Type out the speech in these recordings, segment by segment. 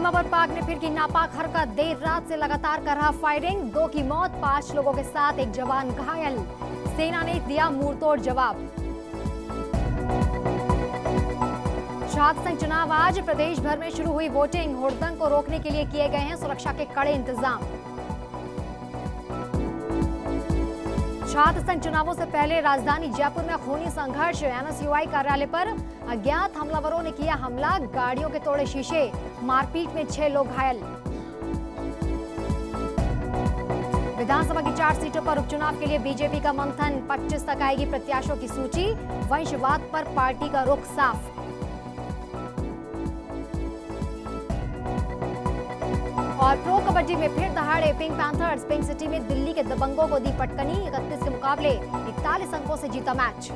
सीमावर पाक ने फिर की नापाक हरकत। देर रात से लगातार कर रहा फायरिंग। 2 की मौत, 5 लोगों के साथ एक जवान घायल। सेना ने दिया मुंहतोड़ जवाब। छात्र संघ चुनाव आज। प्रदेश भर में शुरू हुई वोटिंग। हुड़दंग को रोकने के लिए किए गए हैं सुरक्षा के कड़े इंतजाम। छात्र संघ चुनावों से पहले राजधानी जयपुर में खूनी संघर्ष। एनएसयूआई कार्यालय पर अज्ञात हमलावरों ने किया हमला। गाड़ियों के तोड़े शीशे। मारपीट में 6 लोग घायल। विधानसभा की 4 सीटों पर उपचुनाव के लिए बीजेपी का मंथन। 25 तक आएगी प्रत्याशियों की सूची। वंशवाद पर पार्टी का रुख साफ। और प्रो कबड्डी में फिर दहाड़े पिंक पैंथर्स। पिंक सिटी में दिल्ली के दबंगों को दी पटकनी। 31 के मुकाबले 41 अंकों से जीता मैच।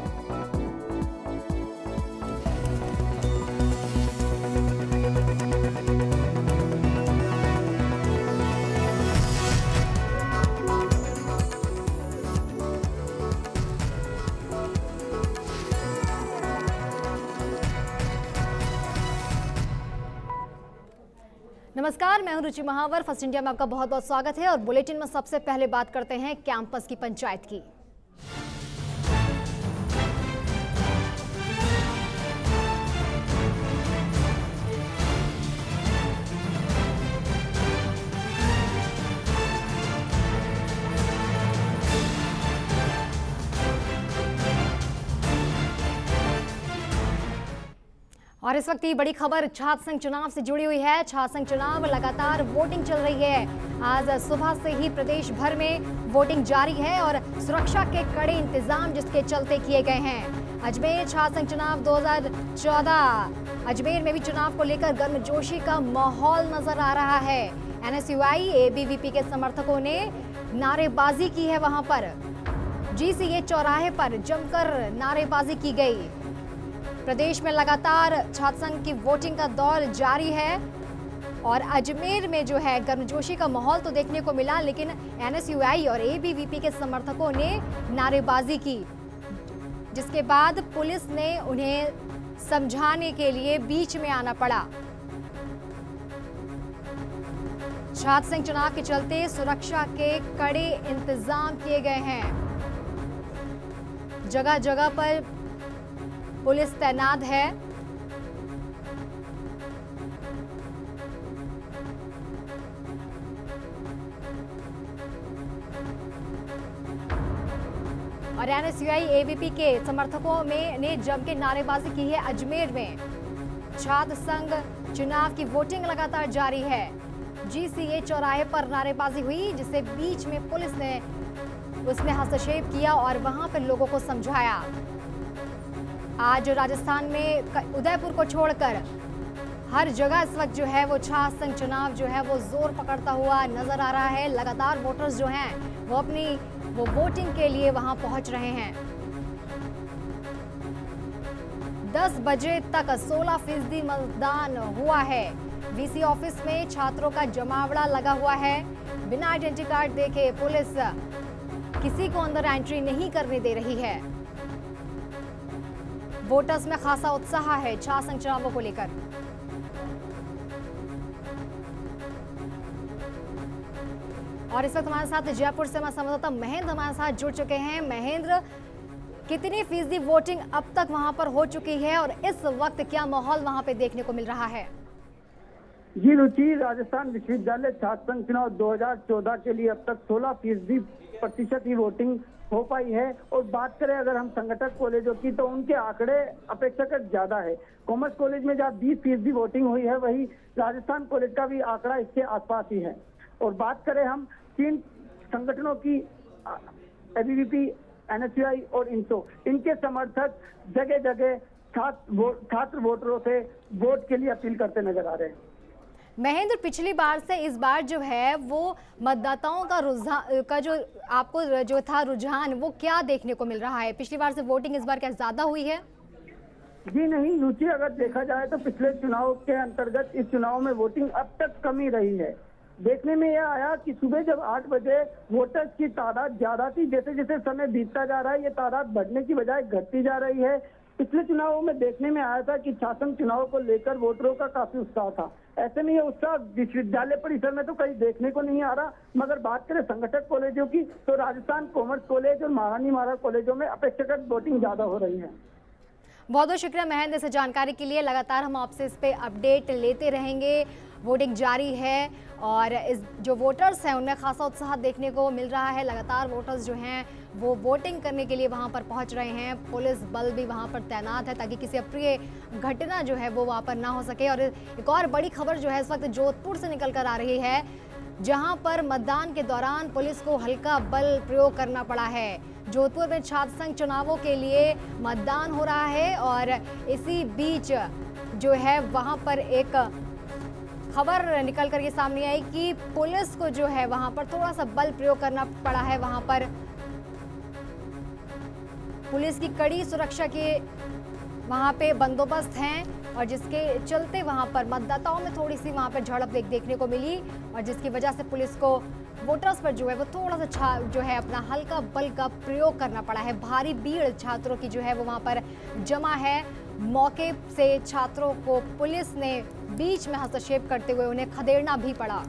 नमस्कार, मैं हूं रुचि महावर। फर्स्ट इंडिया में आपका बहुत बहुत स्वागत है। और बुलेटिन में सबसे पहले बात करते हैं कैंपस की पंचायत की। और इस वक्त की बड़ी खबर छात्र संघ चुनाव से जुड़ी हुई है। छात्र संघ चुनाव लगातार वोटिंग चल रही है। आज सुबह से ही प्रदेश भर में वोटिंग जारी है और सुरक्षा के कड़े इंतजाम जिसके चलते किए गए हैं। अजमेर छात्र संघ चुनाव 2014। अजमेर में भी चुनाव को लेकर गर्मजोशी का माहौल नजर आ रहा है। एनएसयूआई एबीवीपी के समर्थकों ने नारेबाजी की है। वहां पर जीसीए चौराहे पर जमकर नारेबाजी की गई। प्रदेश में लगातार छात्र संघ की वोटिंग का दौर जारी है और अजमेर में जो है गर्मजोशी का माहौल तो देखने को मिला, लेकिन एनएसयूआई और एबीवीपी के समर्थकों ने नारेबाजी की, जिसके बाद पुलिस ने उन्हें समझाने के लिए बीच में आना पड़ा। छात्र संघ चुनाव के चलते सुरक्षा के कड़े इंतजाम किए गए हैं। जगह जगह पर पुलिस तैनात है। और एनएसयूआई एबीवीपी के समर्थकों ने जम के नारेबाजी की है। अजमेर में छात्र संघ चुनाव की वोटिंग लगातार जारी है। जीसीए चौराहे पर नारेबाजी हुई, जिससे बीच में पुलिस ने उसमें हस्तक्षेप किया और वहां पर लोगों को समझाया। आज राजस्थान में उदयपुर को छोड़कर हर जगह इस वक्त जो है वो छात्र संघ चुनाव जो है वो जोर पकड़ता हुआ नजर आ रहा है। लगातार वोटर्स जो हैं वो वोटिंग के लिए वहां पहुंच रहे हैं। 10 बजे तक 16% मतदान हुआ है। वीसी ऑफिस में छात्रों का जमावड़ा लगा हुआ है। बिना आइडेंटिटी कार्ड देखे पुलिस किसी को अंदर एंट्री नहीं करने दे रही है। वोटर्स में खासा उत्साह है छात्र संघ चुनावों को लेकर। और इस वक्त हमारे साथ जयपुर से हमारे संवाददाता महेंद्र हमारे साथ जुड़ चुके हैं। महेंद्र, कितनी फीसदी वोटिंग अब तक वहां पर हो चुकी है और इस वक्त क्या माहौल वहां पे देखने को मिल रहा है? जी रुचि, राजस्थान विश्वविद्यालय छात्र संघ चुनाव 2014 के लिए अब तक 16% ही वोटिंग हो पाई है। और बात करें अगर हम संगठक कॉलेजों की, तो उनके आंकड़े अपेक्षाकृत ज्यादा है। कॉमर्स कॉलेज में जहाँ 20% वोटिंग हुई है, वही राजस्थान कॉलेज का भी आंकड़ा इसके आसपास ही है। और बात करें हम 3 संगठनों की, एबीवीपी, एनएसयूआई और इंसो, इनके समर्थक जगह जगह छात्र वोटरों से वोट के लिए अपील करते नजर आ रहे हैं। महेंद्र, पिछली बार से इस बार जो है वो मतदाताओं का रुझान का जो आपको जो था रुझान, वो क्या देखने को मिल रहा है? पिछली बार से वोटिंग इस बार क्या ज्यादा हुई है? जी नहीं रुचि, अगर देखा जाए तो पिछले चुनाव के अंतर्गत इस चुनाव में वोटिंग अब तक कम ही रही है। देखने में यह आया कि सुबह जब 8 बजे वोटर्स की तादाद ज्यादा थी, जैसे जैसे समय बीतता जा रहा है ये तादाद बढ़ने की बजाय घटती जा रही है। पिछले चुनावों में देखने में आया था कि छात्र संघ चुनाव को लेकर वोटरों का काफी उत्साह था। ऐसे में ये उत्साह विश्वविद्यालय परिसर में तो कहीं देखने को नहीं आ रहा, मगर बात करें संगठक कॉलेजों की तो राजस्थान कॉमर्स कॉलेज और महारानी महाराज कॉलेजों में अपेक्षाकृत वोटिंग ज्यादा हो रही है। बहुत बहुत शुक्रिया महेंद्र इस जानकारी के लिए। लगातार हम आपसे इस पे अपडेट लेते रहेंगे। वोटिंग जारी है और इस जो वोटर्स हैं उनमें खासा उत्साह देखने को मिल रहा है। लगातार वोटर्स जो हैं वो वोटिंग करने के लिए वहां पर पहुंच रहे हैं। पुलिस बल भी वहां पर तैनात है ताकि किसी अप्रिय घटना जो है वो वहां पर ना हो सके। और एक और बड़ी खबर जो है इस वक्त जोधपुर से निकल कर आ रही है, जहां पर मतदान के दौरान पुलिस को हल्का बल प्रयोग करना पड़ा है। जोधपुर में छात्र संघ चुनावों के लिए मतदान हो रहा है और इसी बीच जो है वहां पर एक खबर निकल कर ये सामने आई कि पुलिस को जो है वहां पर थोड़ा सा बल प्रयोग करना पड़ा है। वहां पर पुलिस की कड़ी सुरक्षा के वहां पे बंदोबस्त हैं और जिसके चलते वहां पर मतदाताओं में थोड़ी सी वहां पर झड़प देखने को मिली और जिसकी वजह से पुलिस को वोटर्स पर जो है वो थोड़ा सा जो है अपना हल्का बल का प्रयोग करना पड़ा है। भारी भीड़ छात्रों की जो है वो वहां पर जमा है। मौके से छात्रों को पुलिस ने बीच में हस्तक्षेप करते हुए उन्हें खदेड़ना भी पड़ा।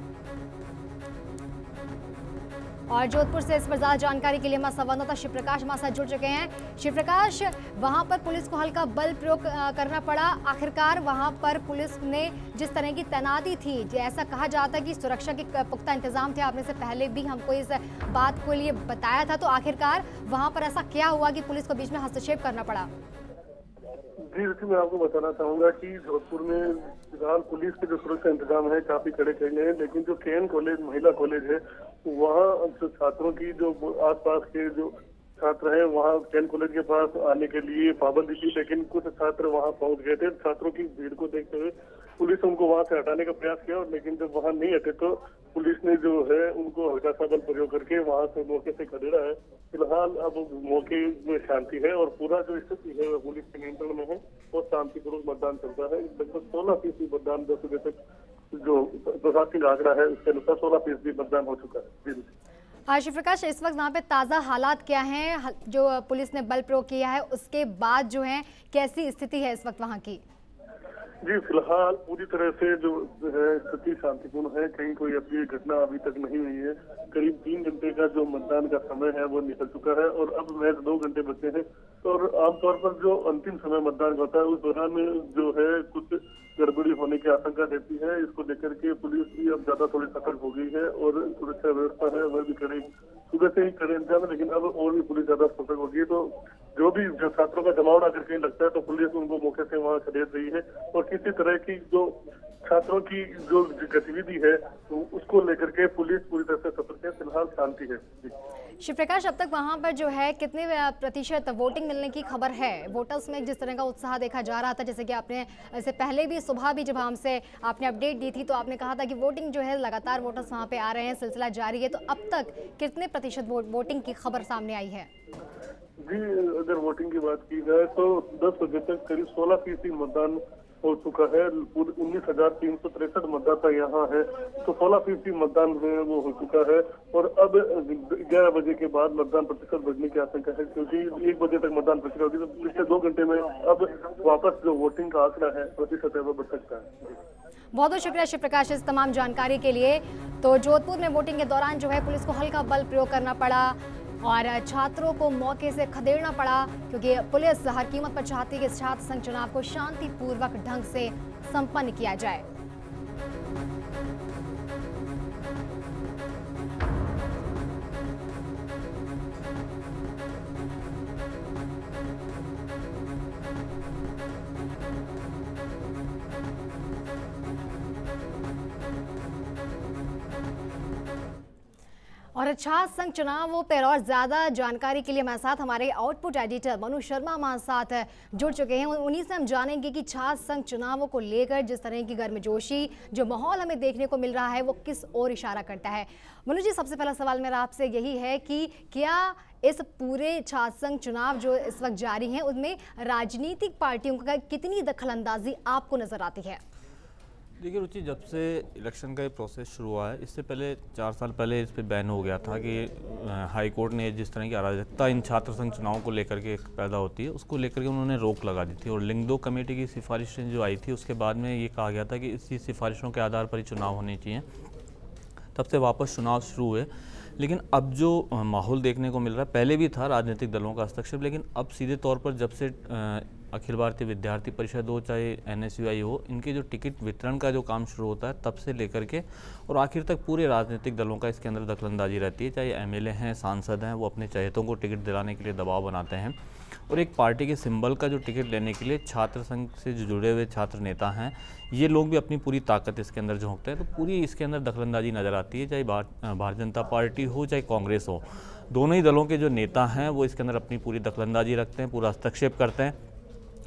और जोधपुर से इस पर ज्यादा जानकारी के लिए हमारे संवाददाता शिव प्रकाश हमारे साथ जुड़ चुके हैं। शिव प्रकाश, वहां पर पुलिस को हल्का बल प्रयोग करना पड़ा, आखिरकार वहां पर पुलिस ने जिस तरह की तैनाती थी, ऐसा कहा जाता है कि सुरक्षा के पुख्ता इंतजाम थे, आपने से पहले भी हमको इस बात को लिए बताया था, तो आखिरकार वहां पर ऐसा क्या हुआ कि पुलिस को बीच में हस्तक्षेप करना पड़ा? जी मैं आपको बताना चाहूंगा कि जोधपुर में फिलहाल पुलिस के जो सुरक्षा इंतजाम है काफी कड़े कड़े हैं, लेकिन जो केएन कॉलेज महिला कॉलेज है वहाँ जो छात्रों की जो आसपास के जो छात्र हैं वहाँ केएन कॉलेज के पास आने के लिए पाबंदी थी, लेकिन कुछ छात्र वहाँ पहुंच गए थे। छात्रों की भीड़ को देखते हुए पुलिस उनको वहां से हटाने का प्रयास किया, और लेकिन जब वहां नहीं हटे तो पुलिस ने जो है उनको हल्का सा बल प्रयोग करके वहां से मौके से खदेड़ा है। फिलहाल अब मौके में शांति है और पूरा जो स्थिति है वो पुलिस के नियंत्रण में है और शांतिपूर्वक मतदान चलता है। लगभग 16% मतदान 10 बजे तक जो प्रशासनिक आंकड़ा है उसके अनुसार 16% मतदान हो चुका है। शिव प्रकाश, इस वक्त वहाँ पे ताज़ा हालात क्या हैं? जो पुलिस ने बल प्रयोग किया है उसके बाद जो है कैसी स्थिति है इस वक्त वहाँ की? जी फिलहाल पूरी तरह से जो है स्थिति शांतिपूर्ण है, कहीं कोई अप्रिय घटना अभी तक नहीं हुई है। करीब 3 घंटे का जो मतदान का समय है वो निकल चुका है और अब महज 2 घंटे बचे हैं। और आमतौर पर जो अंतिम समय मतदान का होता है उस दौरान जो है कुछ गड़बड़ी होने की आशंका रहती है। इसको लेकर के पुलिस भी अब ज्यादा थोड़ी सतर्क हो गई है और सुरक्षा व्यवस्था है वह भी कड़ी सुबह से ही कड़े इंतजाम है, लेकिन अब और भी पुलिस ज्यादा सतर्क होगी। तो जो भी जो छात्रों का जमावड़ा अगर कहीं लगता है तो पुलिस उनको मौके से वहां खदेड़ रही है और किसी तरह की जो छात्रों की जो गतिविधि है तो उसको लेकर के पुलिस पूरी तरह से सतर्क है। फिलहाल शांति है। शिव प्रकाश, अब तक वहां पर जो है कितने प्रतिशत वोटिंग मिलने की खबर है? वोटर्स में जिस तरह का उत्साह देखा जा रहा था, जैसे कि आपने इससे पहले भी सुबह भी जब हमसे आपने अपडेट दी थी तो आपने कहा था कि वोटिंग जो है लगातार वोटर्स वहां पे आ रहे हैं, सिलसिला जारी है, तो अब तक कितने प्रतिशत वोटिंग की खबर सामने आई है? जी अगर वोटिंग की बात की जाए तो 10 बजे तक करीब 16% मतदान हो चुका है। 19,363 मतदाता यहाँ है, तो 16% मतदान वो हो चुका है और अब 11 बजे के बाद मतदान प्रतिशत बढ़ने की आशंका है, क्योंकि 1 बजे तक मतदान प्रतिशत होगी तो पिछले 2 घंटे में अब वापस जो वोटिंग का आंकड़ा है प्रतिशत है वो बढ़ सकता है। बहुत बहुत शुक्रिया शिव प्रकाश इस तमाम जानकारी के लिए। तो जोधपुर में वोटिंग के दौरान जो है पुलिस को हल्का बल प्रयोग करना पड़ा और छात्रों को मौके से खदेड़ना पड़ा, क्योंकि पुलिस हर कीमत पर चाहती है कि छात्र संघ चुनाव को शांतिपूर्वक ढंग से संपन्न किया जाए। और छात्र संघ चुनावों पर और ज्यादा जानकारी के लिए हमारे साथ हमारे आउटपुट एडिटर मनु शर्मा हमारे साथ जुड़ चुके हैं। उन्हीं से हम जानेंगे कि छात्र संघ चुनावों को लेकर जिस तरह की गर्मजोशी जो माहौल हमें देखने को मिल रहा है वो किस ओर इशारा करता है। मनु जी, सबसे पहला सवाल मेरा आपसे यही है कि क्या इस पूरे छात्र संघ चुनाव जो इस वक्त जारी हैं उनमें राजनीतिक पार्टियों का कितनी दखल अंदाजी आपको नजर आती है? देखिए रुचि, जब से इलेक्शन का ये प्रोसेस शुरू हुआ है, इससे पहले 4 साल पहले इस पे बैन हो गया था कि हाई कोर्ट ने जिस तरह की अराजकता इन छात्र संघ चुनाव को लेकर के पैदा होती है, उसको लेकर के उन्होंने रोक लगा दी थी। और लिंग 2 कमेटी की सिफारिशें जो आई थी, उसके बाद में ये कहा गया था कि इसी सिफारिशों के आधार पर ही चुनाव होने चाहिए। तब से वापस चुनाव शुरू हुए, लेकिन अब जो माहौल देखने को मिल रहा है, पहले भी था राजनीतिक दलों का हस्तक्षेप, लेकिन अब सीधे तौर पर जब से अखिल भारतीय विद्यार्थी परिषद हो चाहे NSUI हो, इनके जो टिकट वितरण का जो काम शुरू होता है तब से लेकर के और आखिर तक पूरे राजनीतिक दलों का इसके अंदर दखलंदाजी रहती है। चाहे MLA हैं, सांसद हैं, वो अपने चहेतों को टिकट दिलाने के लिए दबाव बनाते हैं और एक पार्टी के सिंबल का जो टिकट लेने के लिए छात्र संघ से जो जुड़े हुए छात्र नेता हैं, ये लोग भी अपनी पूरी ताकत इसके अंदर झोंकते हैं। तो पूरी इसके अंदर दखलंदाजी नज़र आती है, चाहे भारतीय जनता पार्टी हो चाहे कांग्रेस हो। दोनों ही दलों के जो नेता हैं वो इसके अंदर अपनी पूरी दखलंदाजी रखते हैं, पूरा हस्तक्षेप करते हैं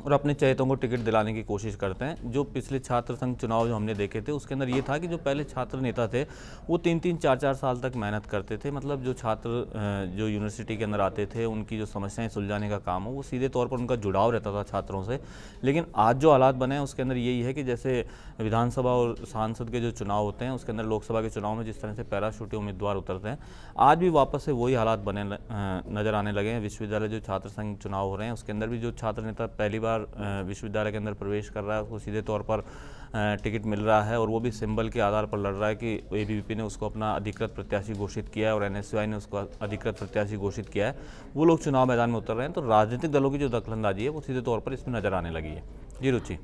और अपने चहेतों को टिकट दिलाने की कोशिश करते हैं। जो पिछले छात्र संघ चुनाव जो हमने देखे थे, उसके अंदर ये था कि जो पहले छात्र नेता थे वो 3-3, 4-4 साल तक मेहनत करते थे। मतलब जो छात्र जो यूनिवर्सिटी के अंदर आते थे, उनकी जो समस्याएं सुलझाने का काम हो, वो सीधे तौर पर उनका जुड़ाव रहता था छात्रों से। लेकिन आज जो हालात बने हैं उसके अंदर यही है कि जैसे विधानसभा और सांसद के जो चुनाव होते हैं, उसके अंदर लोकसभा के चुनाव में जिस तरह से पैराशूटी उम्मीदवार उतरते हैं, आज भी वापस से वही हालात बने नज़र आने लगे हैं। विश्वविद्यालय जो छात्र संघ चुनाव हो रहे हैं, उसके अंदर भी जो छात्र नेता पहली बार विश्वविद्यालय के अंदर प्रवेश कर रहा है, उसको सीधे तौर पर टिकट मिल रहा है और वो भी सिंबल के आधार पर लड़ रहा है कि ABVP ने उसको अपना अधिकृत प्रत्याशी घोषित किया है और NSUI ने उसको अधिकृत प्रत्याशी घोषित किया है। वो लोग चुनाव मैदान में उतर रहे हैं, तो राजनीतिक दलों की जो दखलंदाजी है वो सीधे तौर पर इसमें नजर आने लगी है। जी रुचि।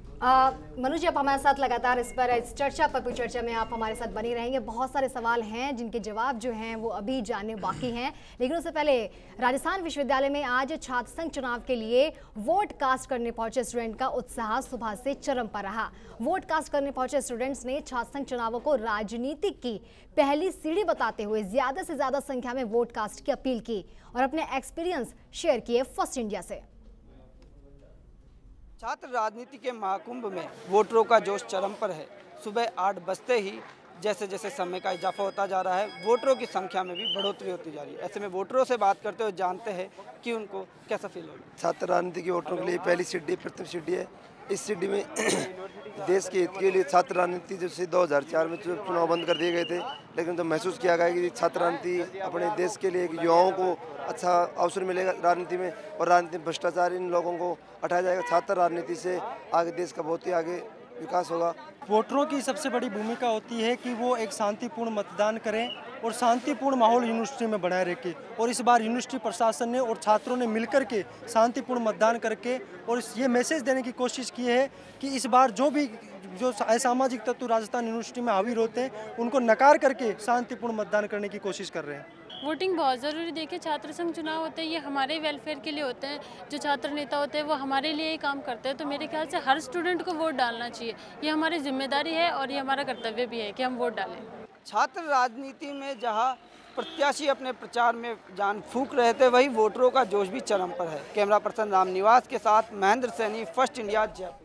मनु जी, आप हमारे साथ लगातार इस चर्चा पर चर्चा में आप हमारे साथ बनी रहेंगे। बहुत सारे सवाल हैं जिनके जवाब जो हैं वो अभी जानने बाकी हैं, लेकिन उससे पहले राजस्थान विश्वविद्यालय में आज छात्र संघ चुनाव के लिए वोट कास्ट करने पहुंचे स्टूडेंट का उत्साह सुबह से चरम पर रहा। वोट कास्ट करने पहुंचे स्टूडेंट्स ने छात्र संघ चुनावों को राजनीति की पहली सीढ़ी बताते हुए ज्यादा से ज्यादा संख्या में वोट कास्ट की अपील की और अपने एक्सपीरियंस शेयर किए फर्स्ट इंडिया से। छात्र राजनीति के महाकुंभ में वोटरों का जोश चरम पर है। सुबह 8 बजते ही जैसे जैसे समय का इजाफा होता जा रहा है, वोटरों की संख्या में भी बढ़ोतरी होती जा रही है। ऐसे में वोटरों से बात करते हुए जानते हैं कि उनको कैसा फील होगा। छात्र राजनीति के वोटरों के लिए पहली सीढ़ी, प्रथम सीढ़ी है। इस सीढ़ी में देश के हित के लिए छात्र राजनीति जैसे 2004 में चुनाव बंद कर दिए गए थे, लेकिन तो महसूस किया गया कि छात्र राजनीति अपने देश के लिए युवाओं को अच्छा अवसर मिलेगा राजनीति में और राजनीति में भ्रष्टाचार इन लोगों को हटाया जाएगा। छात्र राजनीति से आगे देश का बहुत ही आगे विकास होगा। वोटरों की सबसे बड़ी भूमिका होती है कि वो एक शांतिपूर्ण मतदान करें और शांतिपूर्ण माहौल यूनिवर्सिटी में बनाए रखें। और इस बार यूनिवर्सिटी प्रशासन ने और छात्रों ने मिलकर के शांतिपूर्ण मतदान करके और ये मैसेज देने की कोशिश की है कि इस बार जो असामाजिक तत्व राजस्थान यूनिवर्सिटी में हावी होते हैं, उनको नकार करके शांतिपूर्ण मतदान करने की कोशिश कर रहे हैं। वोटिंग बहुत ज़रूरी। देखिए, छात्र संघ चुनाव होते हैं, ये हमारे वेलफेयर के लिए होते हैं। जो छात्र नेता होते हैं वो हमारे लिए ही काम करते हैं। तो मेरे ख्याल से हर स्टूडेंट को वोट डालना चाहिए। ये हमारी जिम्मेदारी है और ये हमारा कर्तव्य भी है कि हम वोट डालें। छात्र राजनीति में जहां प्रत्याशी अपने प्रचार में जान फूंक रहे थे, वही वोटरों का जोश भी चरम पर है। कैमरा पर्सन राम निवास के साथ महेंद्र सैनी, फर्स्ट इंडिया, जयपुर।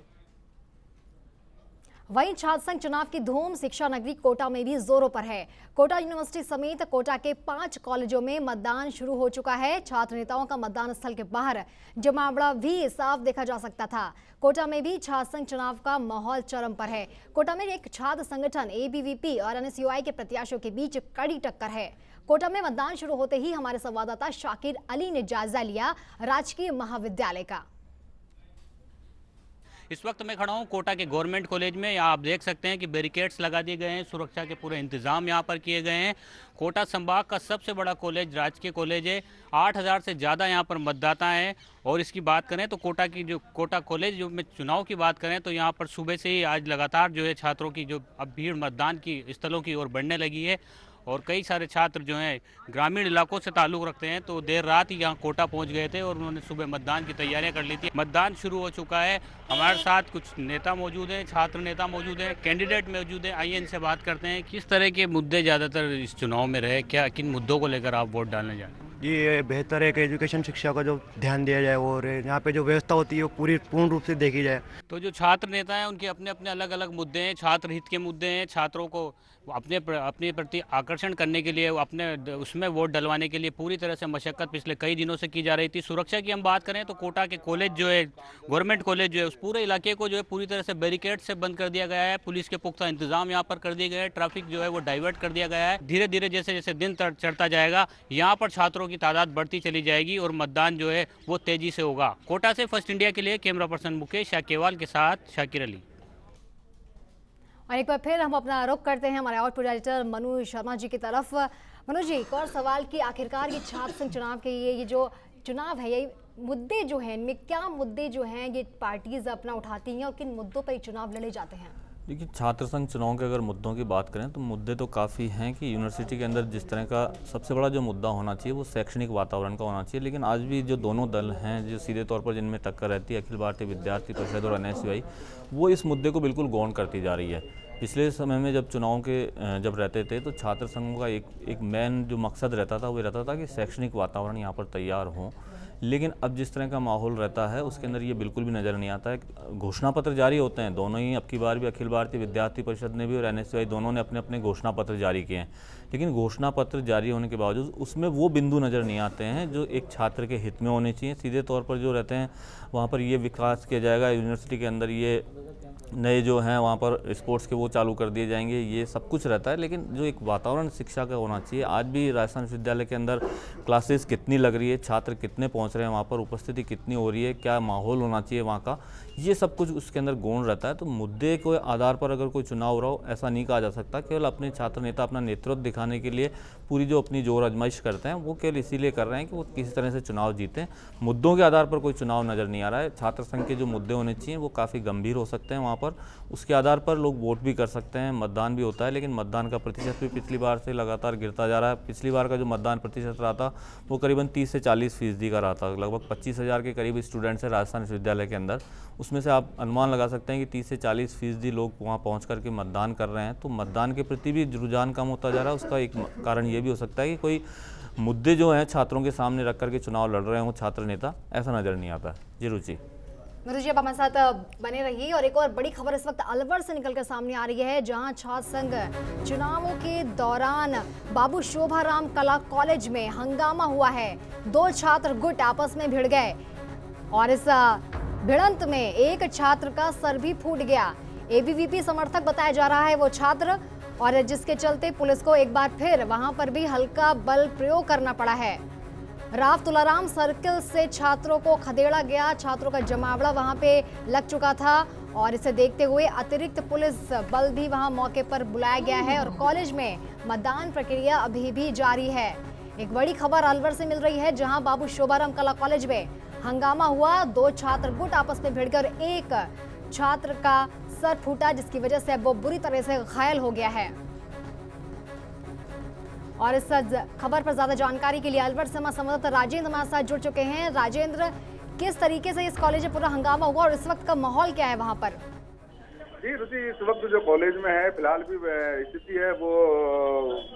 वहीं छात्र संघ चुनाव की धूम शिक्षा नगरी कोटा में भी जोरों पर है। कोटा यूनिवर्सिटी समेत कोटा के 5 कॉलेजों में मतदान शुरू हो चुका है। छात्र नेताओं का मतदान स्थल के बाहर जमावड़ा भी साफ देखा जा सकता था। कोटा में भी छात्र संघ चुनाव का माहौल चरम पर है। कोटा में एक छात्र संगठन ABVP और NSUI के प्रत्याशियों के बीच कड़ी टक्कर है। कोटा में मतदान शुरू होते ही हमारे संवाददाता शाकिर अली ने जायजा लिया राजकीय महाविद्यालय का। इस वक्त मैं खड़ा हूँ कोटा के गवर्नमेंट कॉलेज में। यहाँ आप देख सकते हैं कि बैरिकेड्स लगा दिए गए हैं, सुरक्षा के पूरे इंतजाम यहाँ पर किए गए हैं। कोटा संभाग का सबसे बड़ा कॉलेज राजकीय कॉलेज है। 8000 से ज़्यादा यहाँ पर मतदाता हैं। और इसकी बात करें तो कोटा कॉलेज जो में चुनाव की बात करें तो यहाँ पर सुबह से ही आज लगातार जो है छात्रों की जो अब भीड़ मतदान की स्थलों की ओर बढ़ने लगी है। और कई सारे छात्र जो हैं ग्रामीण इलाकों से ताल्लुक़ रखते हैं, तो देर रात ही यहाँ कोटा पहुँच गए थे और उन्होंने सुबह मतदान की तैयारियां कर ली थी। मतदान शुरू हो चुका है। हमारे साथ कुछ नेता मौजूद हैं, छात्र नेता मौजूद हैं, कैंडिडेट मौजूद हैं। आइए इनसे बात करते हैं। किस तरह के मुद्दे ज़्यादातर इस चुनाव में रहे, क्या किन मुद्दों को लेकर आप वोट डालने जा रहे हैं? ये बेहतर है कि एजुकेशन शिक्षा का जो ध्यान दिया जाए और यहाँ पे जो व्यवस्था होती है वो पूर्ण रूप से देखी जाए। तो जो छात्र नेता हैं उनके अपने अपने अलग अलग मुद्दे हैं, छात्र हित के मुद्दे हैं, छात्रों को अपने प्रति आकर्षण करने के लिए, अपने उसमें वोट डलवाने के लिए पूरी तरह से मशक्कत पिछले कई दिनों से की जा रही थी। सुरक्षा की हम बात करें तो कोटा के कॉलेज जो है, गवर्नमेंट कॉलेज जो है, उस पूरे इलाके को जो है पूरी तरह से बैरिकेड से बंद कर दिया गया है। पुलिस के पुख्ता इंतजाम यहाँ पर कर दिए गए हैं, ट्रैफिक जो है वो डाइवर्ट कर दिया गया है। धीरे धीरे जैसे जैसे दिन चढ़ता जाएगा यहाँ पर छात्रों की तादाद बढ़ती चली जाएगी और मतदान जो है वो तेजी से होगा। कोटा से फर्स्ट इंडिया के लिए कैमरा पर्सन मुकेश शाकेवाल के साथ शाकिर अली। और एक बार फिर हम अपना रुख करते हैं हमारे आउटपुट एडिटर मनु शर्मा जी की तरफ। मनु जी, एक और सवाल कि आखिरकार ये छात्र संघ चुनाव के ये जो चुनाव है, ये मुद्दे जो हैं, इनमें क्या मुद्दे जो हैं ये पार्टीज अपना उठाती हैं और किन मुद्दों पर ये चुनाव लड़े जाते हैं? देखिए, छात्र संघ चुनाव के अगर मुद्दों की बात करें तो मुद्दे तो काफ़ी हैं कि यूनिवर्सिटी के अंदर जिस तरह का सबसे बड़ा जो मुद्दा होना चाहिए वो शैक्षणिक वातावरण का होना चाहिए। लेकिन आज भी जो दोनों दल हैं जो सीधे तौर पर जिनमें टक्कर रहती है, अखिल भारतीय विद्यार्थी परिषद और NSUI, वो इस मुद्दे को बिल्कुल गौण करती जा रही है। पिछले समय में जब चुनाव के जब रहते थे तो छात्र संघों का एक मेन जो मकसद रहता था वो रहता था कि शैक्षणिक वातावरण यहाँ पर तैयार हो। लेकिन अब जिस तरह का माहौल रहता है उसके अंदर ये बिल्कुल भी नज़र नहीं आता है। घोषणा पत्र जारी होते हैं दोनों ही, अब की बार भी अखिल भारतीय विद्यार्थी परिषद ने भी और NSUI दोनों ने अपने अपने घोषणा पत्र जारी किए हैं। लेकिन घोषणा पत्र जारी होने के बावजूद उसमें वो बिंदु नज़र नहीं आते हैं जो एक छात्र के हित में होने चाहिए। सीधे तौर पर जो रहते हैं वहाँ पर ये विकास किया जाएगा, यूनिवर्सिटी के अंदर ये नए जो हैं वहाँ पर स्पोर्ट्स के वो चालू कर दिए जाएंगे, ये सब कुछ रहता है। लेकिन जो एक वातावरण शिक्षा का होना चाहिए, आज भी राजस्थान विश्वविद्यालय के अंदर क्लासेस कितनी लग रही है, छात्र कितने पहुँच रहे हैं वहाँ पर, उपस्थिति कितनी हो रही है, क्या माहौल होना चाहिए वहाँ का, ये सब कुछ उसके अंदर गौण रहता है। तो मुद्दे के आधार पर अगर कोई चुनाव हो रहा हो ऐसा नहीं कहा जा सकता। केवल अपने छात्र नेता अपना नेतृत्व दिखाने के लिए पूरी जो अपनी जोर आजमाइश करते हैं वो केवल इसीलिए कर रहे हैं कि वो किसी तरह से चुनाव जीतें। मुद्दों के आधार पर कोई चुनाव नज़र नहीं आ रहा है। छात्र संघ के जो मुद्दे होने चाहिए वो काफ़ी गंभीर हो सकते हैं वहाँ पर, उसके आधार पर लोग वोट भी कर सकते हैं, मतदान भी होता है। लेकिन मतदान का प्रतिशत भी पिछली बार से लगातार गिरता जा रहा है। पिछली बार का जो मतदान प्रतिशत रहा था वो करीबन 30 से 40% का रहा था। लगभग 25,000 के करीब स्टूडेंट्स हैं राजस्थान विश्वविद्यालय के अंदर, उसमें से आप अनुमान लगा सकते हैं कि 30 से 40% लोग वहाँ पहुँच करके मतदान कर रहे हैं। तो मतदान के प्रति भी रुझान कम होता जा रहा है। उसका एक कारण ये भी हो सकता है कि कोई मुद्दे जो हैं छात्रों के सामने रख करके चुनाव लड़ रहे हों छात्र नेता, ऐसा नज़र नहीं आता। जी रुचि मधु जी, अब हमारे साथ बने रहिए। और एक और बड़ी खबर इस वक्त अलवर से निकलकर सामने आ रही है, जहां छात्र संघ चुनावों के दौरान बाबू शोभाराम कला कॉलेज में हंगामा हुआ है। 2 छात्र गुट आपस में भिड़ गए और इस भिड़ंत में एक छात्र का सर भी फूट गया। ABVP समर्थक बताया जा रहा है वो छात्र, और जिसके चलते पुलिस को एक बार फिर वहां पर भी हल्का बल प्रयोग करना पड़ा है। राव तुलाराम सर्किल से छात्रों को खदेड़ा गया, छात्रों का जमावड़ा वहां पे लग चुका था और इसे देखते हुए अतिरिक्त पुलिस बल भी वहां मौके पर बुलाया गया है और कॉलेज में मतदान प्रक्रिया अभी भी जारी है। एक बड़ी खबर अलवर से मिल रही है, जहां बाबू शोभाराम कला कॉलेज में हंगामा हुआ। 2 छात्र गुट आपस में भिड़ गए और एक छात्र का सर फूटा, जिसकी वजह से वो बुरी तरह से घायल हो गया है। और इस खबर पर ज्यादा जानकारी के लिए अलवर से हमारे संवाददाता राजेंद्र हमारे साथ जुड़ चुके हैं। राजेंद्र, किस तरीके से इस कॉलेज में पूरा हंगामा हुआ और इस वक्त का माहौल क्या है वहां पर? जी रुचि, इस वक्त जो कॉलेज में है फिलहाल भी स्थिति है वो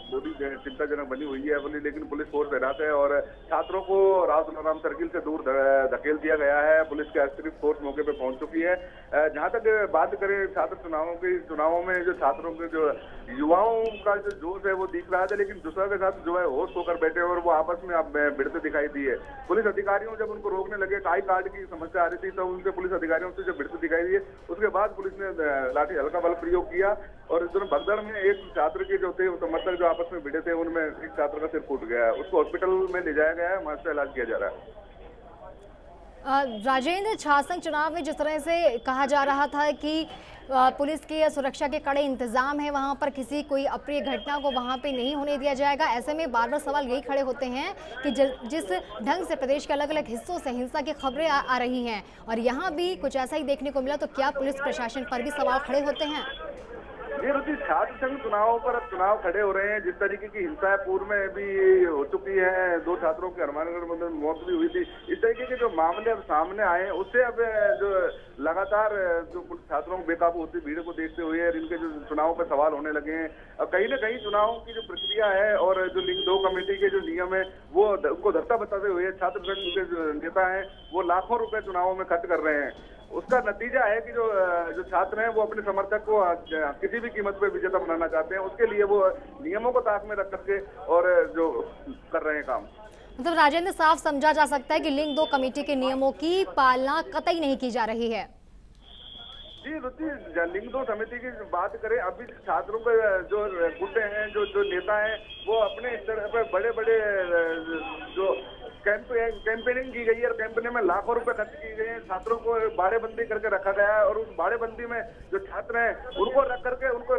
थोड़ी चिंताजनक बनी हुई है अपनी, लेकिन पुलिस फोर्स तैनात है और छात्रों को राव तुलाराम सर्किल से दूर धकेल दिया गया है। पुलिस की अतिरिक्त फोर्स मौके पे पहुंच चुकी है। जहां तक बात करें छात्र चुनावों में जो छात्रों के जो युवाओं का जो जोश है वो दिख रहा था, लेकिन दूसरा के साथ जो है होश होकर बैठे और वो आपस में अब भिड़ते दिखाई दी है। पुलिस अधिकारियों जब उनको रोकने लगे, टाई कार्ड की समस्या आ रही थी, तो उनसे पुलिस अधिकारियों से जब भिड़ते दिखाई दिए उसके बाद पुलिस ने लाठी हल्का बल प्रयोग किया और इस दोनों भगदड़ में एक छात्र के जो थे समर्थक जो आपस में भिड़े थे उनमें एक छात्र का सिर फूट गया है। उसको हॉस्पिटल में ले जाया गया है, वहां से इलाज किया जा रहा है। राजेंद्र, छात्र संघ चुनाव में जिस तरह से कहा जा रहा था कि पुलिस की सुरक्षा के कड़े इंतजाम है, वहां पर किसी कोई अप्रिय घटना को वहां पे नहीं होने दिया जाएगा, ऐसे में बार बार सवाल यही खड़े होते हैं कि जिस ढंग से प्रदेश के अलग अलग हिस्सों से हिंसा की खबरें आ रही हैं और यहाँ भी कुछ ऐसा ही देखने को मिला, तो क्या पुलिस प्रशासन पर भी सवाल खड़े होते हैं? जी रुचि, छात्र संघ चुनावों पर अब चुनाव खड़े हो रहे हैं। जिस तरीके की हिंसा पूर्व में भी हो चुकी है, 2 छात्रों की हनुमानगढ़ में मौत भी हुई थी, इस तरीके के जो मामले अब सामने आए हैं उससे अब जो लगातार जो छात्रों को बेकाबू होती भीड़ को देखते हुए इनके जो चुनाव पर सवाल होने लगे हैं। अब कहीं ना कहीं चुनावों की जो प्रक्रिया है और जो लिंग 2 कमेटी के जो नियम है वो उनको धक्का बताते हुए छात्र संघ के जो नेता है वो लाखों रुपए चुनावों में खर्च कर रहे हैं। उसका नतीजा है कि जो छात्र हैं वो अपने समर्थक को किसी भी कीमत पर विजेता बनाना चाहते हैं। उसके लिए वो नियमों को ताक में रख करके और जो कर रहे हैं काम। मतलब राजेंद्र, साफ समझा जा सकता है कि लिंग 2 कमेटी के नियमों की पालना कतई नहीं की जा रही है। जी रुचि, लिंग 2 समिति की बात करें, अभी छात्रों के जो गुट हैं, जो नेता हैं, वो अपने स्तर पर बड़े बड़े जो कैंपेनिंग की गई है और कैंपेनिंग में लाखों रुपए खर्च किए गए हैं। छात्रों को बाड़ेबंदी करके रखा गया है और उस बाड़ेबंदी में जो छात्र हैं उनको रख करके उनको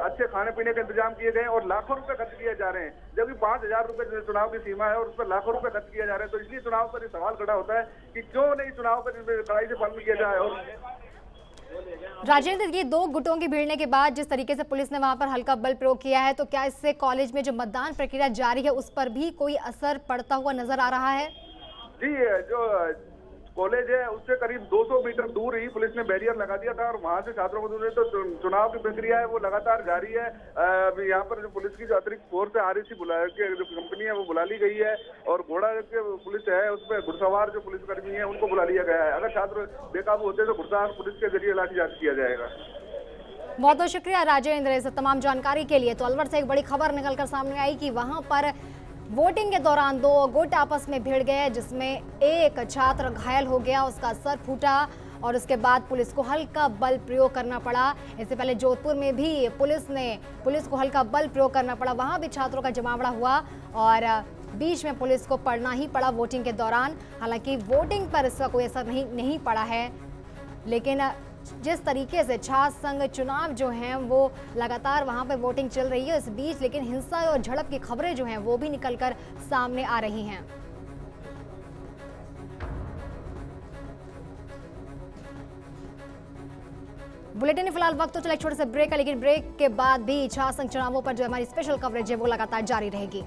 अच्छे खाने पीने के इंतजाम किए गए और लाखों रुपए खर्च किए जा रहे हैं, जबकि 5,000 रुपए चुनाव की सीमा है और उस पर लाखों रुपए खर्च किए जा रहे हैं। तो इसलिए चुनाव पर सवाल खड़ा होता है कि क्यों नहीं चुनाव पर कड़ाई से पालन किया जाए। और राजेंद्र, ये 2 गुटों की भिड़ने के बाद जिस तरीके से पुलिस ने वहां पर हल्का बल प्रयोग किया है, तो क्या इससे कॉलेज में जो मतदान प्रक्रिया जारी है उस पर भी कोई असर पड़ता हुआ नजर आ रहा है? जी, जो कॉलेज है उससे करीब 200 मीटर दूर ही पुलिस ने बैरियर लगा दिया था और वहां से छात्रों को दूर। तो चुनाव की प्रक्रिया है वो लगातार जारी है। यहाँ पर जो पुलिस की जो अतिरिक्त फोर्स है REC जो कंपनी है वो बुला ली गई है और घोड़ा के पुलिस है उसमें घुड़सवार जो पुलिसकर्मी है उनको बुला लिया गया है। अगर छात्र बेकाबू होते तो घुड़सवार पुलिस के जरिए लाठीचार्ज किया जाएगा। बहुत बहुत शुक्रिया राजेंद्र इस तमाम जानकारी के लिए। तो अलवर से एक बड़ी खबर निकलकर सामने आई कि वहां पर वोटिंग के दौरान 2 गुट आपस में भिड़ गए, जिसमें एक छात्र घायल हो गया, उसका सर फूटा और उसके बाद पुलिस को हल्का बल प्रयोग करना पड़ा। इससे पहले जोधपुर में भी पुलिस को हल्का बल प्रयोग करना पड़ा, वहां भी छात्रों का जमावड़ा हुआ और बीच में पुलिस को पड़ना ही पड़ा वोटिंग के दौरान। हालांकि वोटिंग पर इसका कोई असर नहीं पड़ा है, लेकिन जिस तरीके से छात्र संघ चुनाव जो हैं वो लगातार वहां पर वोटिंग चल रही है इस बीच, लेकिन हिंसा और झड़प की खबरें जो हैं वो भी निकलकर सामने आ रही हैं। बुलेटिन में फिलहाल वक्त तो चला एक छोटे से ब्रेक है, लेकिन ब्रेक के बाद भी छात्र संघ चुनावों पर जो हमारी स्पेशल कवरेज है वो लगातार जारी रहेगी।